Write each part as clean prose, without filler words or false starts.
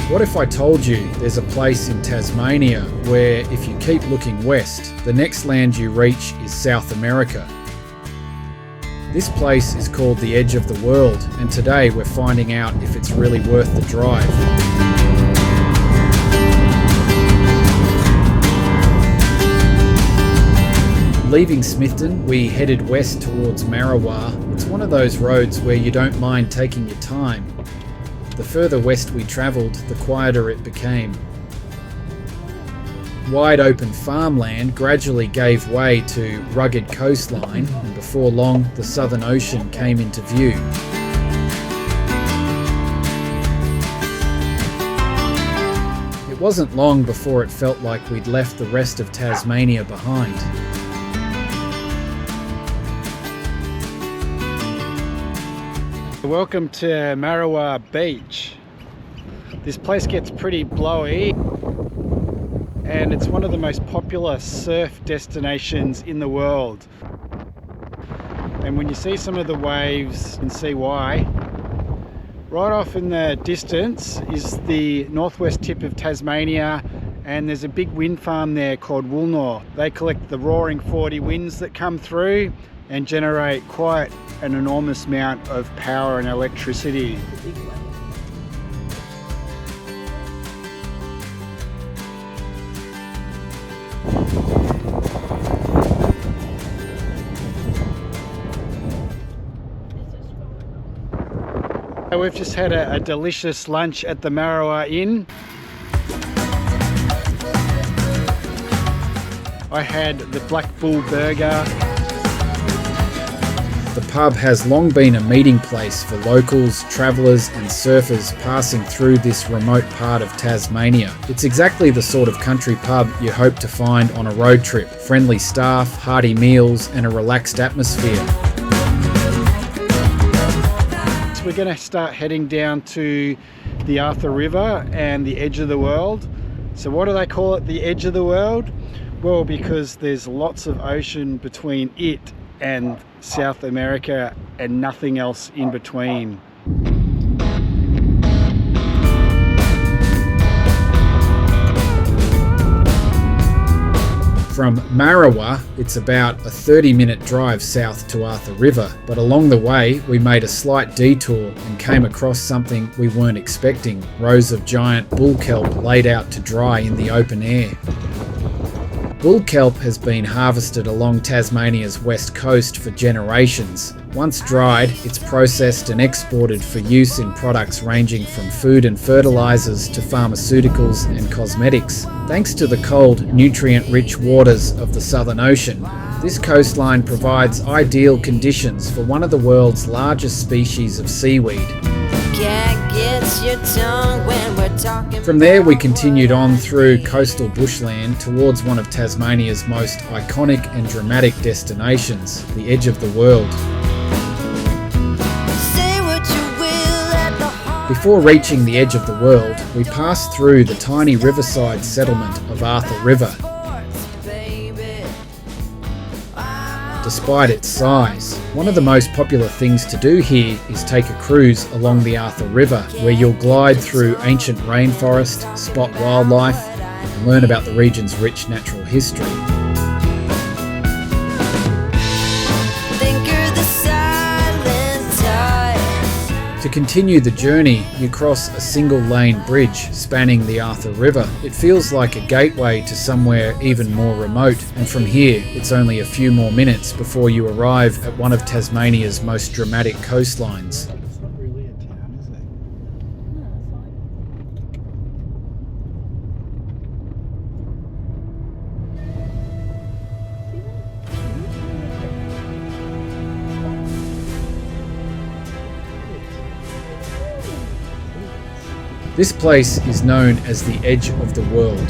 What if I told you there's a place in Tasmania where, if you keep looking west, the next land you reach is South America? This place is called the Edge of the World, and today we're finding out if it's really worth the drive. Leaving Smithton, we headed west towards Marrawah. It's one of those roads where you don't mind taking your time. The further west we travelled, the quieter it became. Wide open farmland gradually gave way to rugged coastline, and before long the Southern Ocean came into view. It wasn't long before it felt like we'd left the rest of Tasmania behind. Welcome to Marrawah Beach. This place gets pretty blowy and it's one of the most popular surf destinations in the world. And when you see some of the waves, you can see why. Right off in the distance is the northwest tip of Tasmania, and there's a big wind farm there called Woolnor. They collect the roaring 40 winds that come through and generate quite an enormous amount of power and electricity. We've just had a delicious lunch at the Marrawah Inn. I had the Black Bull burger. The pub has long been a meeting place for locals, travellers and surfers passing through this remote part of Tasmania. It's exactly the sort of country pub you hope to find on a road trip. Friendly staff, hearty meals and a relaxed atmosphere. So we're going to start heading down to the Arthur River and the Edge of the World. So what do they call it, the Edge of the World? Well, because there's lots of ocean between it and South America and nothing else in between. From Marrawah, it's about a 30-minute drive south to Arthur River, but along the way we made a slight detour and came across something we weren't expecting: rows of giant bull kelp laid out to dry in the open air. Bull kelp has been harvested along Tasmania's west coast for generations. Once dried, it's processed and exported for use in products ranging from food and fertilisers to pharmaceuticals and cosmetics. Thanks to the cold, nutrient-rich waters of the Southern Ocean, this coastline provides ideal conditions for one of the world's largest species of seaweed. From there we continued on through coastal bushland towards one of Tasmania's most iconic and dramatic destinations, the Edge of the World. Before reaching the Edge of the World, we passed through the tiny riverside settlement of Arthur River. Despite its size, one of the most popular things to do here is take a cruise along the Arthur River, where you'll glide through ancient rainforest, spot wildlife, and learn about the region's rich natural history. To continue the journey, you cross a single-lane bridge spanning the Arthur River. It feels like a gateway to somewhere even more remote, and from here it's only a few more minutes before you arrive at one of Tasmania's most dramatic coastlines. It's not really a town, is it? This place is known as the Edge of the World.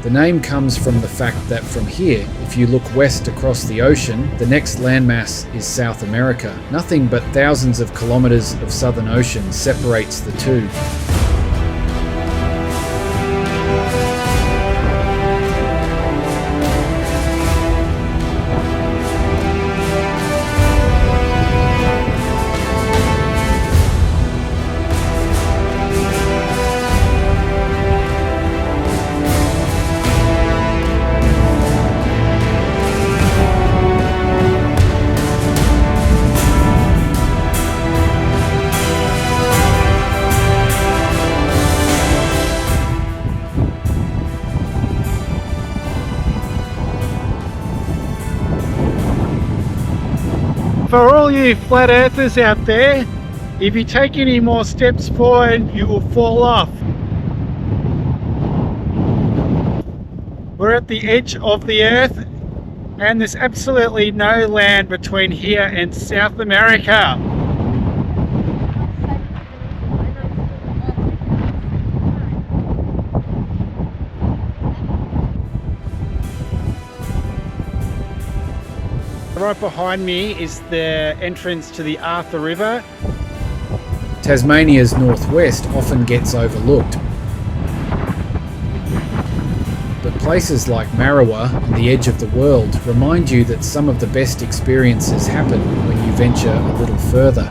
The name comes from the fact that from here, if you look west across the ocean, the next landmass is South America. Nothing but thousands of kilometres of Southern Ocean separates the two. For all you flat earthers out there, if you take any more steps forward, you will fall off. We're at the edge of the earth, and there's absolutely no land between here and South America. Right behind me is the entrance to the Arthur River. Tasmania's northwest often gets overlooked, but places like Marrawah and the edge of the world remind you that some of the best experiences happen when you venture a little further.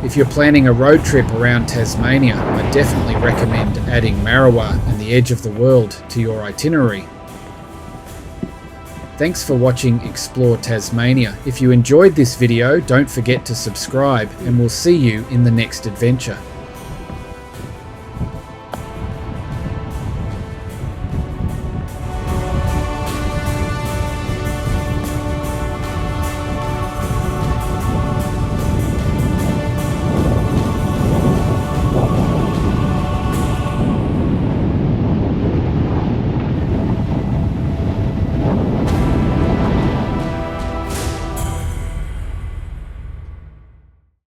If you're planning a road trip around Tasmania, I definitely recommend adding Marrawah and the edge of the world to your itinerary. Thanks for watching Explore Tasmania. If you enjoyed this video, don't forget to subscribe, and we'll see you in the next adventure.